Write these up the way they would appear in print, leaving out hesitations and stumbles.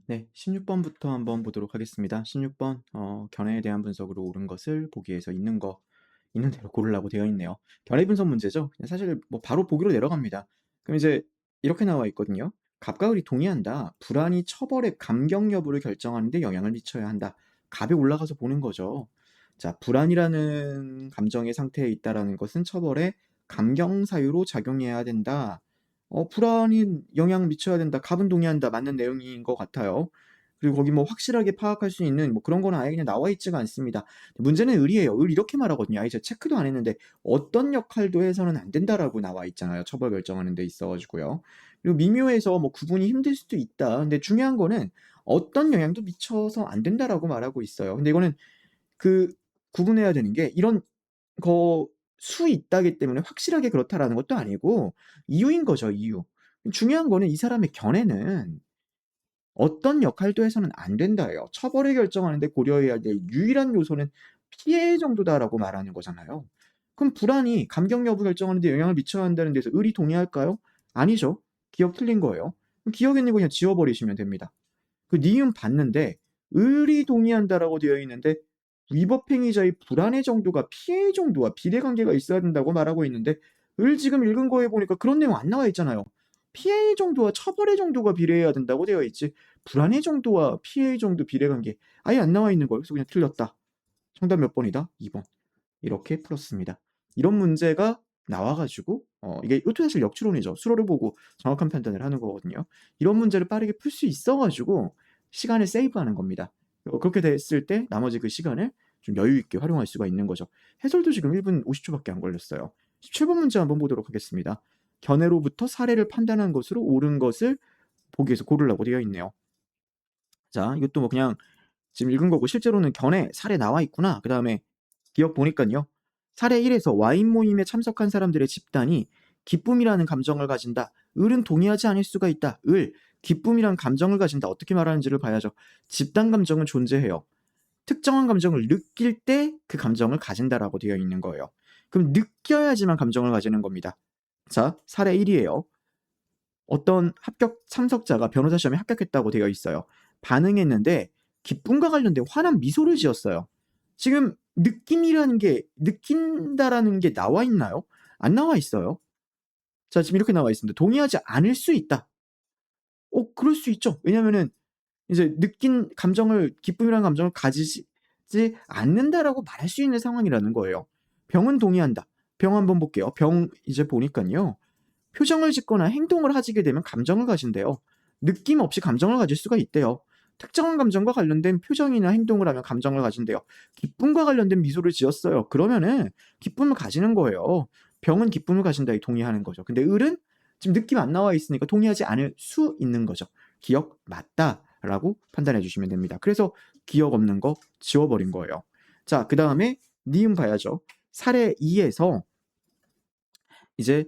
네. 16 번부터 한번 보도록 하겠습니다. 16 번 견해에 대한 분석으로 옳은 것을 보기에서 있는 대로 고르라고 되어 있네요. 견해 분석 문제죠. 사실 뭐 바로 보기로 내려갑니다. 그럼 이제 이렇게 나와 있거든요. "갑과 을이 동의한다. 불안이 처벌의 감경 여부를 결정하는 데 영향을 미쳐야 한다." 갑에 올라가서 보는 거죠. 자, 불안이라는 감정의 상태에 있다라는 것은 처벌의 감경 사유로 작용해야 된다. 불안이 영향을 미쳐야 된다. 갑은 동의한다. 맞는 내용인 것 같아요. 그리고 거기 뭐 확실하게 파악할 수 있는 뭐 그런 거는 아예 그냥 나와 있지가 않습니다. 문제는 을이에요. 을 이렇게 말하거든요. 아예 제가 체크도 안 했는데 "어떤 역할도 해서는 안 된다."라고 나와 있잖아요, 처벌 결정하는 데 있어 가지고요. 그리고 미묘해서 뭐 구분이 힘들 수도 있다. 근데 중요한 거는 "어떤 영향도 미쳐서 안 된다."라고 말하고 있어요. 근데 이거는 그 구분해야 되는 게 이런 거 수 있다기 때문에 확실하게 그렇다라는 것도 아니고 이유인 거죠, 이유. 중요한 거는 이 사람의 견해는 "어떤 역할도 해서는 안 된다."예요. 처벌을 결정하는 데 고려해야 될 유일한 요소는 피해 정도다라고 말하는 거잖아요. 그럼 불안이 감경 여부 결정하는 데 영향을 미쳐야 한다는 데서 을이 동의할까요? 아니죠. 기억 틀린 거예요. 그럼 기억 있는 거 그냥 지워 버리시면 됩니다. 그 니은 봤는데 "을이 동의한다."라고 되어 있는데 위법 행위자의 불안의 정도가 피해 정도와 비례관계가 있어야 된다고 말하고 있는데 을 지금 읽은 거에 보니까 그런 내용 안 나와 있잖아요. 피해의 정도와 처벌의 정도가 비례해야 된다고 되어 있지 불안의 정도와 피해의 정도 비례관계 아예 안 나와 있는 걸 그래서 그냥 틀렸다. 정답 몇 번이다? 2 번. 이렇게 풀었습니다. 이런 문제가 나와 가지고 이것도 사실 역추론이죠. 수로를 보고 정확한 판단을 하는 거거든요. 이런 문제를 빠르게 풀 수 있어 가지고 시간을 세이브하는 겁니다. 그렇게 됐을 때 나머지 그 시간을 좀 여유 있게 활용할 수가 있는 거죠. 해설도 지금 1분 50 초밖에 안 걸렸어요. 17번 문제 한번 보도록 하겠습니다. 견해로부터 사례를 판단한 것으로 옳은 것을 보기에서 고르라고 되어 있네요. 자, 이것도 뭐 그냥 지금 읽은 거고 실제로는 견해 사례 나와 있구나. 그다음에 기억 보니깐요. 사례 1에서 와인 모임에 참석한 사람들의 집단이 기쁨이라는 감정을 가진다. 을은 동의하지 않을 수가 있다. 기쁨이란 감정을 가진다. 어떻게 말하는지를 봐야죠. 집단 감정은 존재해요. 특정한 감정을 느낄 때 그 감정을 가진다라고 되어 있는 거예요. 그럼 느껴야지만 감정을 가지는 겁니다. 자, 사례 1이에요. 어떤 합격 참석자가 변호사 시험에 합격했다고 되어 있어요. 반응했는데 기쁨과 관련된 환한 미소를 지었어요. 지금 느낌이라는 게 느낀다라는 게 나와 있나요? 안 나와 있어요. 자, 지금 이렇게 나와 있습니다. 동의하지 않을 수 있다. 그럴 수 있죠. 왜냐면은 이제 느낀 감정을 기쁨이라는 감정을 가지지 않는다라고 말할 수 있는 상황이라는 거예요. 병은 동의한다. 병 한번 볼게요. 병 이제 보니깐요. 표정을 짓거나 행동을 하시게 되면 감정을 가진대요. 느낌 없이 감정을 가질 수가 있대요. 특정한 감정과 관련된 표정이나 행동을 하면 감정을 가진대요. 기쁨과 관련된 미소를 지었어요. 그러면은 기쁨을 가지는 거예요. 병은 기쁨을 가진다에 동의하는 거죠. 근데 을은 지금 느낌 안 나와 있으니까 동의하지 않을 수 있는 거죠. 기억 맞다라고 판단해 주시면 됩니다. 그래서 기억 없는 거 지워 버린 거예요. 자, 그다음에 니은 봐야죠. 사례 2에서 이제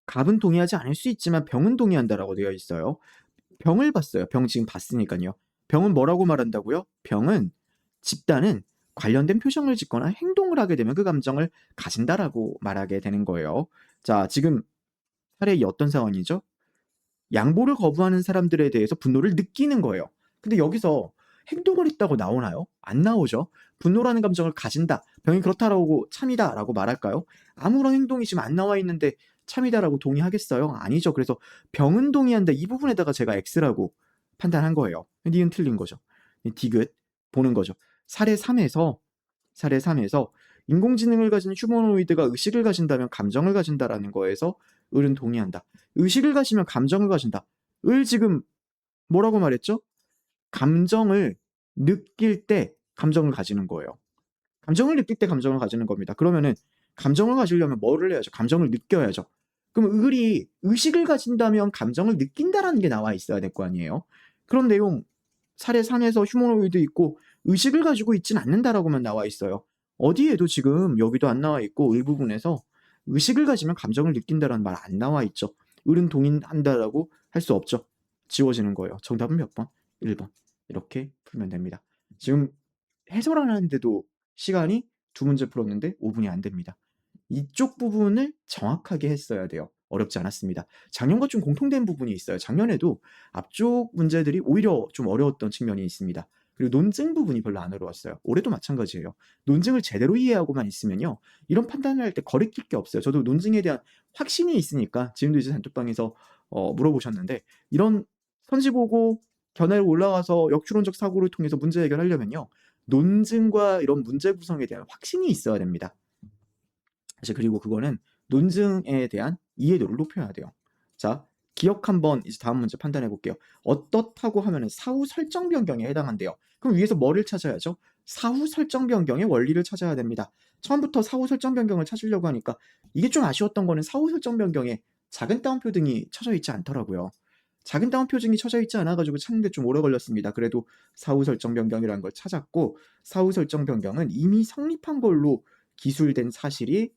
갑은 동의하지 않을 수 있지만 병은 동의한다라고 되어 있어요. 병을 봤어요. 병 지금 봤으니깐요. 병은 뭐라고 말한다고요? 병은 집단은 관련된 표정을 짓거나 행동을 하게 되면 그 감정을 가진다라고 말하게 되는 거예요. 자, 지금 사례 이 어떤 상황이죠? 양보를 거부하는 사람들에 대해서 분노를 느끼는 거예요. 근데 여기서 행동을 했다고 나오나요? 안 나오죠. 분노라는 감정을 가진다. 병이 그렇다라고 참이다라고 말할까요? 아무런 행동이 지금 안 나와 있는데 참이다라고 동의하겠어요? 아니죠. 그래서 병은 동의한다. 이 부분에다가 제가 X라고 판단한 거예요. 니은 틀린 거죠. 디귿 보는 거죠. 사례 3에서 사례 3에서 인공지능을 가진 휴머노이드가 의식을 가진다면 감정을 가진다라는 거에서 을은 동의한다. 의식을 가지면 감정을 가진다. 을 지금 뭐라고 말했죠? 감정을 느낄 때 감정을 가지는 거예요. 감정을 느낄 때 감정을 가지는 겁니다. 그러면은 감정을 가지려면 뭐를 해야죠? 감정을 느껴야죠. 그럼 을이 의식을 가진다면 감정을 느낀다라는 게 나와 있어야 될 거 아니에요. 그런 내용 사례 3에서 휴머노이드 있고 의식을 가지고 있진 않는다라고만 나와 있어요. 어디에도 지금 여기도 안 나와 있고 일부분에서 의식을 가지면 감정을 느낀다라는 말 안 나와 있죠. 을은 동의한다라고 할 수 없죠. 지워지는 거예요. 정답은 몇 번? 1 번. 이렇게 풀면 됩니다. 지금 해설하는데도 시간이 두 문제 풀었는데 5 분이 안 됩니다. 이쪽 부분을 정확하게 했어야 돼요. 어렵지 않았습니다. 작년과 좀 공통된 부분이 있어요. 작년에도 앞쪽 문제들이 오히려 좀 어려웠던 측면이 있습니다. 그리고 논증 부분이 별로 안 어려웠어요. 올해도 마찬가지예요. 논증을 제대로 이해하고만 있으면요, 이런 판단을 할 때 거리낄 게 없어요. 저도 논증에 대한 확신이 있으니까 지금도 이제 단톡방에서 물어보셨는데, 이런 선지 보고 견해로 올라가서 역추론적 사고를 통해서 문제 해결하려면요, 논증과 이런 문제 구성에 대한 확신이 있어야 됩니다. 사실 그리고 그거는 논증에 대한 이해도를 높여야 돼요. 자, 기억 한번 이제 다음 문제 판단해 볼게요. 어떻다고 하면은 사후 설정 변경에 해당한대요. 그럼 위에서 뭐를 찾아야죠? 사후 설정 변경의 원리를 찾아야 됩니다. 처음부터 사후 설정 변경을 찾으려고 하니까 이게 좀 아쉬웠던 거는 사후 설정 변경에 작은 따옴표 등이 쳐져 있지 않더라고요. 작은 따옴표 등이 쳐져 있지 않아 가지고 찾는데 좀 오래 걸렸습니다. 그래도 사후 설정 변경이라는 걸 찾았고, 사후 설정 변경은 이미 성립한 걸로 기술된 사실이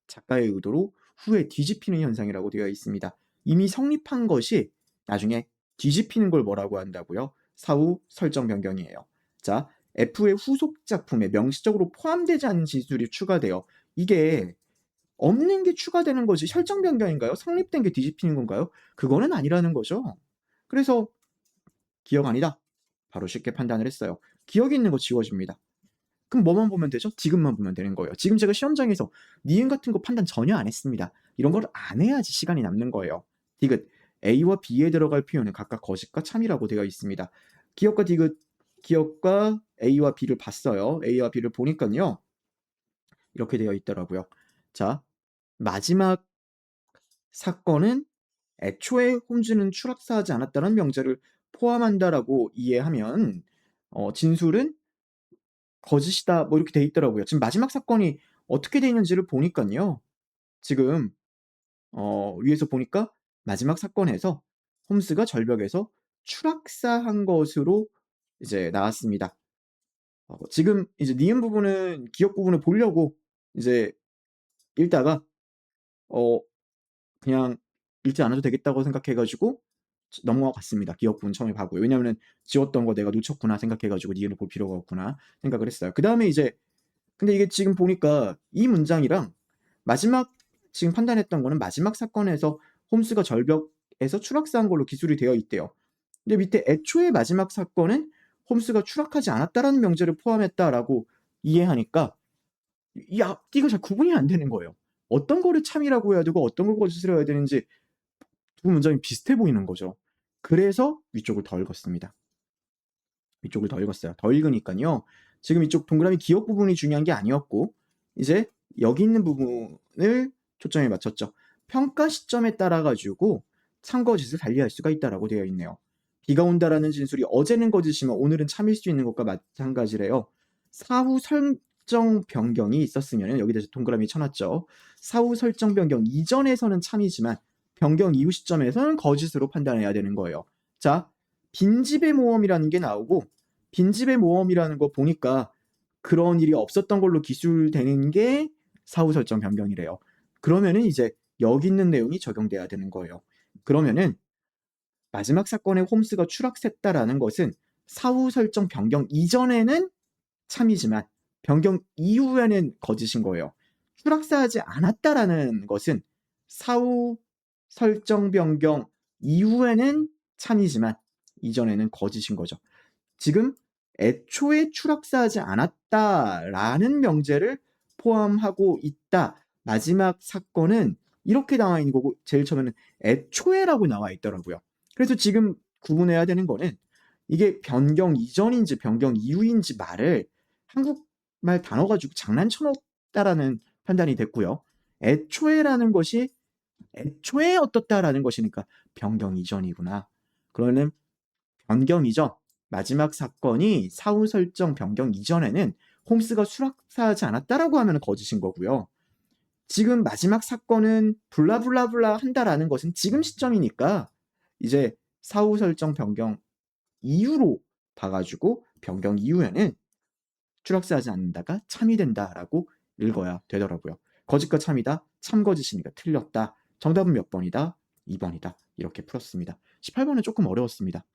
작가의 의도로 후에 뒤집히는 현상이라고 되어 있습니다. 이미 성립한 것이 나중에 뒤집히는 걸 뭐라고 한다고요? 사후 설정 변경이에요. 자, F의 후속 작품에 명시적으로 포함되지 않은 진술이 추가돼요. 이게 없는 게 추가되는 거지 설정 변경인가요? 성립된 게 뒤집히는 건가요? 그거는 아니라는 거죠. 그래서 기억 아니다. 바로 쉽게 판단을 했어요. 기억이 있는 거 지워집니다. 그럼 뭐만 보면 되죠? 디귿만 보면 되는 거예요. 지금 제가 시험장에서 니은 같은 거 판단 전혀 안 했습니다. 이런 걸 안 해야지 시간이 남는 거예요. 디귿, A와 B에 들어갈 표현은 각각 거짓과 참이라고 되어 있습니다. 기억과 디귿, 기억과 A와 B를 봤어요. A와 B를 보니까요, 이렇게 되어 있더라고요. 자, 마지막 사건은 애초에 홈즈는 추락사하지 않았다는 명제를 포함한다라고 이해하면 진술은 거짓이다 뭐 이렇게 돼 있더라고요. 지금 마지막 사건이 어떻게 돼 있는지를 보니깐요, 지금 위에서 보니까 마지막 사건에서 홈스가 절벽에서 추락사한 것으로 이제 나왔습니다. 지금 이제 니은 부분은 기억 부분을 보려고 이제 읽다가 어 그냥 읽지 않아도 되겠다고 생각해 가지고 넘어갔습니다. 기억 부분 처음에 봐고요. 왜냐면은 '지웠던 거 내가 놓쳤구나.' 생각해 가지고 '니은을 볼 필요가 없구나.' 생각을 했어요. 그다음에 이제 근데 이게 지금 보니까 이 문장이랑 마지막 지금 판단했던 거는 마지막 사건에서 홈스가 절벽에서 추락사한 걸로 기술이 되어 있대요. 근데 밑에 애초에 마지막 사건은 홈스가 추락하지 않았다라는 명제를 포함했다라고 이해하니까 이 앞뒤가 잘 구분이 안 되는 거예요. 어떤 거를 참이라고 해야 되고 어떤 걸 거짓으로 해야 되는지 두 문장이 비슷해 보이는 거죠. 그래서 위쪽을 더 읽었습니다. 위쪽을 더 읽었어요. 더 읽으니까요, 지금 이쪽 동그라미 기억 부분이 중요한 게 아니었고 이제 여기 있는 부분을 초점에 맞췄죠. 평가 시점에 따라 가지고 참거짓을 달리할 수가 있다라고 되어 있네요. 비가 온다라는 진술이 어제는 거짓이면 오늘은 참일 수 있는 것과 마찬가지래요. 사후 설정 변경이 있었으면 여기다 동그라미 쳐놨죠. 사후 설정 변경 이전에서는 참이지만 변경 이후 시점에서는 거짓으로 판단해야 되는 거예요. 자, 빈집의 모험이라는 게 나오고, 빈집의 모험이라는 거 보니까 그런 일이 없었던 걸로 기술되는 게 사후 설정 변경이래요. 그러면은 이제 여기 있는 내용이 적용돼야 되는 거예요. 그러면은 마지막 사건에 홈스가 추락했다라는 것은 사후 설정 변경 이전에는 참이지만 변경 이후에는 거짓인 거예요. 추락사하지 않았다라는 것은 사후 설정 변경 이후에는 참이지만 이전에는 거짓인 거죠. 지금 애초에 추락사하지 않았다라는 명제를 포함하고 있다. 마지막 사건은 이렇게 나와 있는 거고 제일 처음에는 애초에라고 나와 있더라고요. 그래서 지금 구분해야 되는 거는 이게 변경 이전인지 변경 이후인지 말을 한국말 단어 가지고 장난쳐 놓았다라는 판단이 됐고요. 애초에라는 것이 애초에 어떻다라는 것이니까 변경 이전이구나. 그러면 변경 이전, 마지막 사건이 사후 설정 변경 이전에는 홈스가 수락사하지 않았다라고 하면 거짓인 거고요. 지금 마지막 사건은 블라블라블라 한다라는 것은 지금 시점이니까 이제 사후 설정 변경 이후로 봐가지고 변경 이후에는 추락사하지 않는다가 참이 된다라고 읽어야 되더라고요. 거짓과 참이다, 참거짓이니까 틀렸다. 정답은 몇 번이다? 2번이다. 이렇게 풀었습니다. 18번은 조금 어려웠습니다.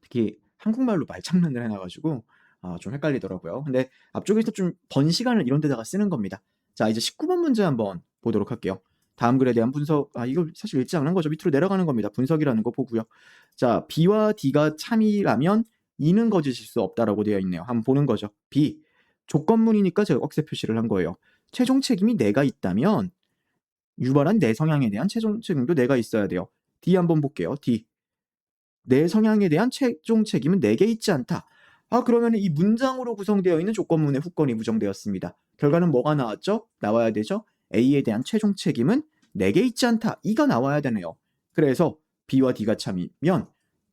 특히 한국말로 말장난을 해놔가지고 좀 헷갈리더라고요. 근데 앞쪽에서 좀 번시간을 이런 데다가 쓰는 겁니다. 자, 이제 19번 문제 한번 보도록 할게요. 다음 글에 대한 분석, 이거 사실 읽지 않은 거죠. 밑으로 내려가는 겁니다. 분석이라는 거 보고요. 자, B와 D가 참이라면 E는 거짓일 수 없다라고 되어 있네요. 한번 보는 거죠. B, 조건문이니까 제가 억세 표시를 한 거예요. 최종 책임이 내가 있다면 유발한 내 성향에 대한 최종 책임도 내가 있어야 돼요. D 한번 볼게요. D, 내 성향에 대한 최종 책임은 내게 있지 않다. 그러면 이 문장으로 구성되어 있는 조건문의 후건이 부정되었습니다. 결과는 뭐가 나왔죠? 나와야 되죠? A에 대한 최종 책임은 내게 있지 않다. 이가 나와야 되네요. 그래서 B와 D가 참이면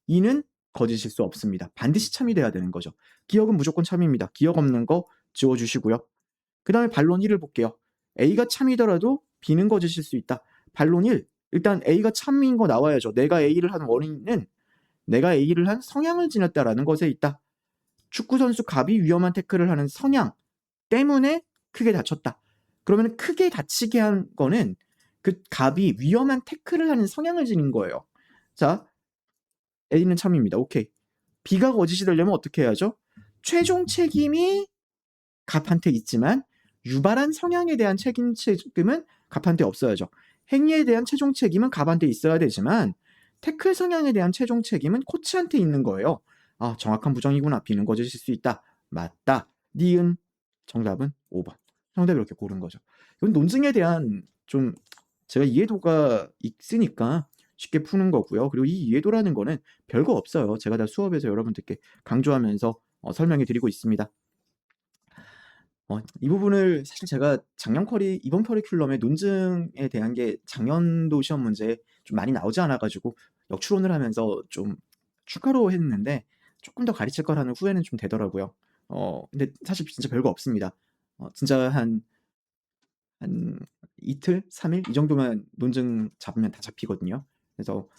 E는 거짓일 수 없습니다. 반드시 참이 돼야 되는 거죠. 기억은 무조건 참입니다. 기억 없는 거 지워주시고요. 그 다음에 반론 1을 볼게요. A가 참이더라도 B는 거짓일 수 있다. 반론 1. 일단 A가 참인 거 나와야죠. 내가 A를 한 원인은 내가 A를 한 성향을 지녔다라는 것에 있다. 축구선수 갑이 위험한 태클을 하는 성향 때문에 크게 다쳤다. 그러면 크게 다치게 한 거는 그 갑이 위험한 태클을 하는 성향을 지닌 거예요. 자, A는 참입니다. 오케이. B가 거짓이 되려면 어떻게 해야죠? 최종 책임이 갑한테 있지만 유발한 성향에 대한 책임은 갑한테 없어야죠. 행위에 대한 최종 책임은 갑한테 있어야 되지만 태클 성향에 대한 최종 책임은 코치한테 있는 거예요. 정확한 부정이구나. B는 거짓일 수 있다. 맞다. 니은 정답은 5번. 정답 이렇게 고른 거죠. 이건 논증에 대한 좀 제가 이해도가 있으니까 쉽게 푸는 거고요. 그리고 이 이해도라는 거는 별거 없어요. 제가 다 수업에서 여러분들께 강조하면서 설명해 드리고 있습니다. 이 부분을 사실 제가 이번 커리큘럼에 논증에 대한 게 작년도 시험 문제에 좀 많이 나오지 않아가지고 역추론을 하면서 좀 추가로 했는데 조금 더 가르칠 거라는 후회는 좀 되더라고요. 근데 사실 진짜 별거 없습니다. 진짜 한 이틀, 3일 이 정도만 논증 잡으면 다 잡히거든요. 그래서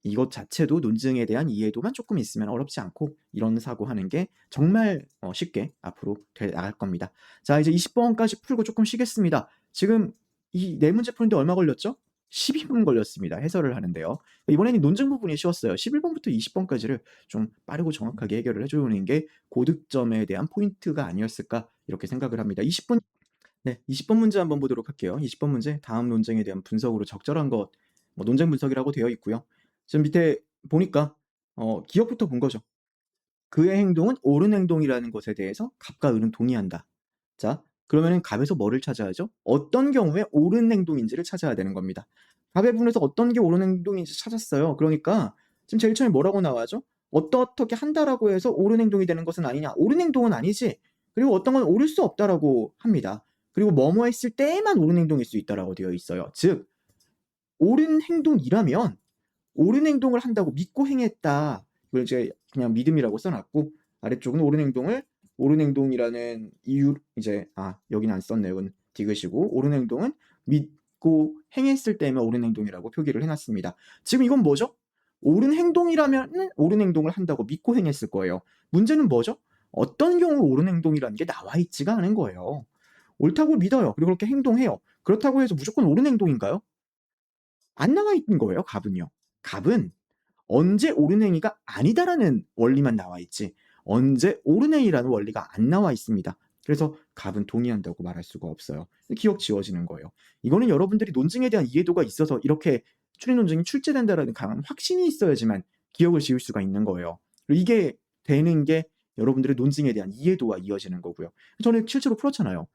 이것 자체도 논증에 대한 이해도만 조금 있으면 어렵지 않고 이런 사고 하는 게 정말 쉽게 앞으로 돼 나갈 겁니다. 자, 이제 20번까지 풀고 조금 쉬겠습니다. 지금 이 네 문제 푸는데 얼마 걸렸죠? 12분 걸렸습니다. 해설을 하는데요. 이번에는 논증 부분이 쉬웠어요. 11번부터 20번까지를 좀 빠르고 정확하게 해결을 해주는 게 고득점에 대한 포인트가 아니었을까 이렇게 생각을 합니다. 20분 네, 20번 문제 한번 보도록 할게요. 20번 문제 다음 논쟁에 대한 분석으로 적절한 것, 논쟁 분석이라고 되어 있고요. 지금 밑에 보니까 기억부터 본 거죠. 그의 행동은 옳은 행동이라는 것에 대해서 갑과 을은 동의한다. 자, 그러면은 갑에서 뭐를 찾아야죠? 어떤 경우에 옳은 행동인지를 찾아야 되는 겁니다. 갑의 부분에서 어떤 게 옳은 행동인지 찾았어요. 그러니까 지금 제일 처음에 뭐라고 나와죠? 어떻게 한다라고 해서 옳은 행동이 되는 것은 아니냐? 옳은 행동은 아니지. 그리고 어떤 건 옳을 수 없다라고 합니다. 그리고 뭐뭐 했을 때에만 옳은 행동일 수 있다라고 되어 있어요. 즉, 옳은 행동이라면 옳은 행동을 한다고 믿고 행했다. 이걸 이제 그냥 믿음이라고 써놨고 아래쪽은 옳은 행동이라는 이유 이제 여기는 안 썼네요. 이건 디귿이고 옳은 행동은 믿고 행했을 때면 옳은 행동이라고 표기를 해놨습니다. 지금 이건 뭐죠? 옳은 행동이라면 옳은 행동을 한다고 믿고 행했을 거예요. 문제는 뭐죠? 어떤 경우 옳은 행동이라는 게 나와 있지가 않은 거예요. 옳다고 믿어요. 그리고 그렇게 행동해요. 그렇다고 해서 무조건 옳은 행동인가요? 안 나와 있는 거예요, 갑은요. 갑은 언제 옳은 행위가 아니다라는 원리만 나와 있지 언제 옳은 행위라는 원리가 안 나와 있습니다. 그래서 갑은 동의한다고 말할 수가 없어요. 기억 지워지는 거예요. 이거는 여러분들이 논증에 대한 이해도가 있어서 이렇게 추리 논증이 출제된다라는 강한 확신이 있어야지만 기억을 지울 수가 있는 거예요. 그리고 이게 되는 게 여러분들의 논증에 대한 이해도와 이어지는 거고요. 저는 실제로 풀었잖아요.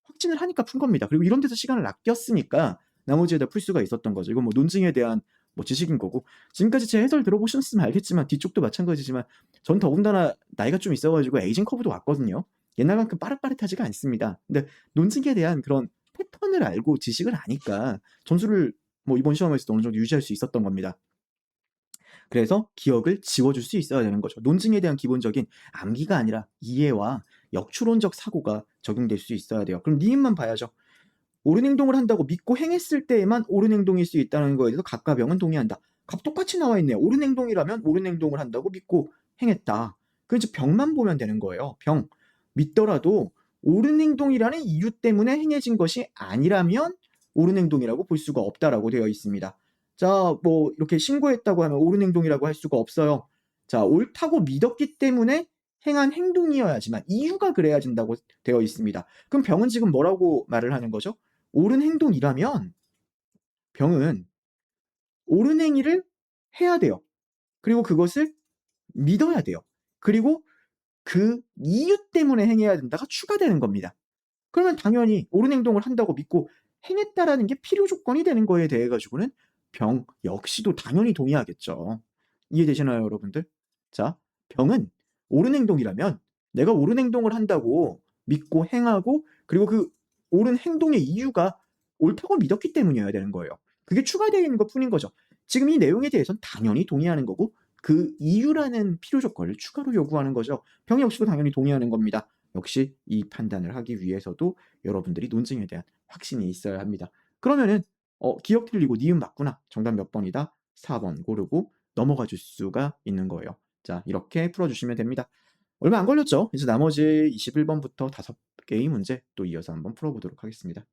확진을 하니까 푼 겁니다. 그리고 이런 데서 시간을 아꼈으니까 나머지에다 풀 수가 있었던 거죠. 이건 논증에 대한 지식인 거고 지금까지 제 해설 들어보셨으면 알겠지만 뒤쪽도 마찬가지지만 전 더군다나 나이가 좀 있어가지고 에이징 커브도 왔거든요. 옛날만큼 빠릿빠릿하지가 않습니다. 근데 논증에 대한 그런 패턴을 알고 지식을 아니까 점수를 이번 시험에서도 어느 정도 유지할 수 있었던 겁니다. 그래서 기억을 지워줄 수 있어야 되는 거죠. 논증에 대한 기본적인 암기가 아니라 이해와 역추론적 사고가 적용될 수 있어야 돼요. 그럼 니은만 봐야죠. 옳은 행동을 한다고 믿고 행했을 때에만 옳은 행동일 수 있다는 거에 대해서 갑과 병은 동의한다. 갑 똑같이 나와 있네요. 옳은 행동이라면 옳은 행동을 한다고 믿고 행했다. 그럼 이제 병만 보면 되는 거예요. 병. 믿더라도 옳은 행동이라는 이유 때문에 행해진 것이 아니라면 옳은 행동이라고 볼 수가 없다라고 되어 있습니다. 자, 이렇게 신고했다고 하면 옳은 행동이라고 할 수가 없어요. 자, 옳다고 믿었기 때문에 행한 행동이어야지만 이유가 그래야 된다고 되어 있습니다. 그럼 병은 지금 뭐라고 말을 하는 거죠? 옳은 행동이라면 병은 옳은 행위를 해야 돼요. 그리고 그것을 믿어야 돼요. 그리고 그 이유 때문에 행해야 된다가 추가되는 겁니다. 그러면 당연히 옳은 행동을 한다고 믿고 행했다라는 게 필요 조건이 되는 거에 대해 가지고는 병 역시도 당연히 동의하겠죠. 이해되시나요, 여러분들? 자, 병은 옳은 행동이라면 내가 옳은 행동을 한다고 믿고 행하고 그리고 그 옳은 행동의 이유가 옳다고 믿었기 때문이어야 되는 거예요. 그게 추가되어 있는 것뿐인 거죠. 지금 이 내용에 대해서는 당연히 동의하는 거고 그 이유라는 필요 조건을 추가로 요구하는 거죠. 병 역시도 당연히 동의하는 겁니다. 역시 이 판단을 하기 위해서도 여러분들이 논증에 대한 확신이 있어야 합니다. 그러면은 기억 틀리고 니은 맞구나. 정답 몇 번이다? 4번 고르고 넘어가 줄 수가 있는 거예요. 자, 이렇게 풀어 주시면 됩니다. 얼마 안 걸렸죠? 이제 나머지 21번부터 5개의 문제 또 이어서 한번 풀어 보도록 하겠습니다.